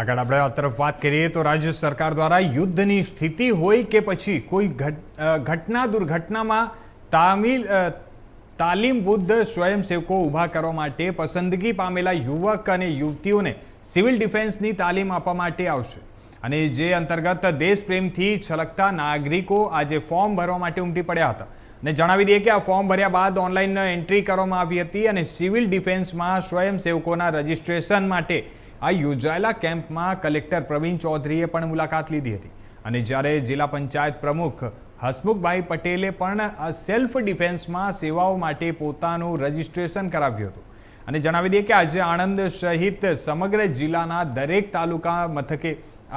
આગળ આપણે આ તરફ વાત કરીએ તો રાજ્ય સરકાર દ્વારા યુદ્ધની સ્થિતિ હોય કે પછી કોઈ ઘટના દુર્ઘટનામાં તાલીમબદ્ધ સ્વયંસેવકો ઊભા કરવા માટે પસંદગી પામેલા યુવક અને યુવતીઓને સિવિલ ડિફેન્સની તાલીમ આપવા માટે આવશે અને જે અંતર્ગત દેશપ્રેમથી છલકતા નાગરિકો આજે ફોર્મ ભરવા માટે ઉમટી પડ્યા હતા અને જણાવી દઈએ કે આ ફોર્મ ભર્યા બાદ ઓનલાઈન એન્ટ્રી કરવામાં આવી હતી અને સિવિલ ડિફેન્સમાં સ્વયંસેવકોના રજિસ્ટ્રેશન માટે આ યોજાયેલા કેમ્પમાં કલેક્ટર પ્રવીણ ચૌધરીએ પણ મુલાકાત લીધી હતી અને જ્યારે જિલ્લા પંચાયત પ્રમુખ હસમુખભાઈ પટેલે પણ સેલ્ફ ડિફેન્સમાં સેવાઓ માટે પોતાનું રજિસ્ટ્રેશન કરાવ્યું હતું અને જણાવી દઈએ કે આજે આણંદ સહિત સમગ્ર જિલ્લાના દરેક તાલુકા મથકે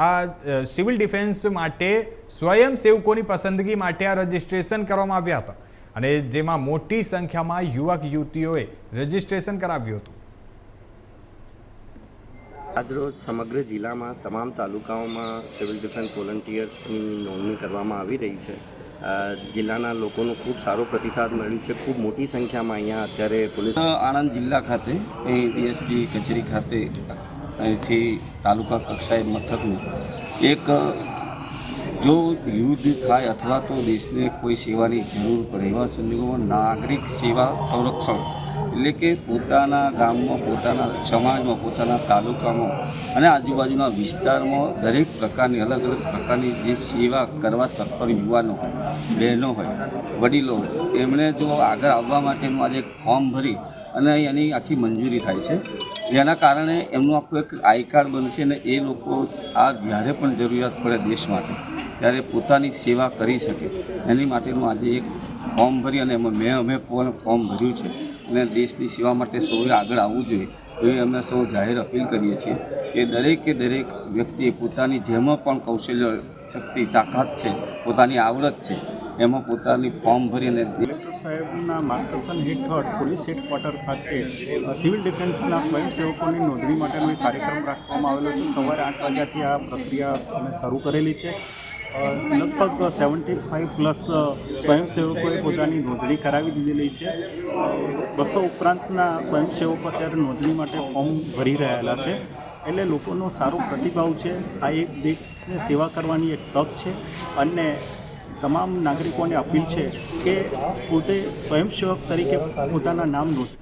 આ સિવિલ ડિફેન્સ માટે સ્વયંસેવકોની પસંદગી માટે આ રજિસ્ટ્રેશન કરવામાં આવ્યા હતા અને જેમાં મોટી સંખ્યામાં યુવક યુવતીઓએ રજિસ્ટ્રેશન કરાવ્યું હતું। આજરોજ સમગ્ર જિલ્લામાં તમામ તાલુકાઓમાં સિવિલ ડિફેન્સ વોલન્ટિયર્સની નોંધણી કરવામાં આવી રહી છે। જિલ્લાના લોકોનો ખૂબ સારો પ્રતિસાદ મળ્યો છે। ખૂબ મોટી સંખ્યામાં અહીંયા અત્યારે પોલીસ આણંદ જિલ્લા ખાતે ડીએસપી કચેરી ખાતે અહીંથી તાલુકા કક્ષાએ મથકનું એક જો યુદ્ધ થાય અથવા તો દેશને કોઈ સેવાની જરૂર પડે એવા સંજોગોમાં નાગરિક સેવા સંરક્ષણ એટલે કે પોતાના ગામમાં, પોતાના સમાજમાં, પોતાના તાલુકામાં અને આજુબાજુના વિસ્તારમાં દરેક પ્રકારની અલગ અલગ પ્રકારની જે સેવા કરવા તત્પર યુવાનો હોય, બહેનો હોય, વડીલો હોય, એમણે જો આગળ આવવા માટેનું આજે ફોર્મ ભરી અને એની આખી મંજૂરી થાય છે, જેના કારણે એમનું આખું એક આઈ કાર્ડ બનશે અને એ લોકો આ જ્યારે પણ જરૂરિયાત પડે દેશ માટે ત્યારે પોતાની સેવા કરી શકે એની માટેનું આજે એક ફોર્મ ભરી અને અમે પણ ફોર્મ ભર્યું છે અને દેશની સેવા માટે સૌએ આગળ આવવું જોઈએ એવી અમે સૌ જાહેર અપીલ કરીએ છીએ કે દરેક વ્યક્તિએ પોતાની જેમાં પણ કૌશલ્ય શક્તિ તાકાત છે, પોતાની આવડત છે એમાં પોતાની ફોર્મ ભરી અને કલેક્ટર સાહેબના માર્ગદર્શન હેઠળ પોલીસ હેડક્વાર્ટર ખાતે સિવિલ ડિફેન્સના સ્વયંસેવકોની નોંધણી માટેનો એક કાર્યક્રમ રાખવામાં આવેલો છે। સવારે 8 વાગ્યાથી આ પ્રક્રિયા અમે શરૂ કરેલી છે। લગભગ 75+ સ્વયંસેવકોએ પોતાની નોંધણી કરાવી દીધેલી છે। 200 ઉપરાંતના સ્વયંસેવકો અત્યારે નોંધણી માટે ફોર્મ ભરી રહેલા છે, એટલે લોકોનો સારો પ્રતિભાવ છે। આ એક દેશને સેવા કરવાની એક તક છે અને તમામ નાગરિકોને અપીલ છે કે પોતે સ્વયંસેવક તરીકે પોતાના નામ નોંધ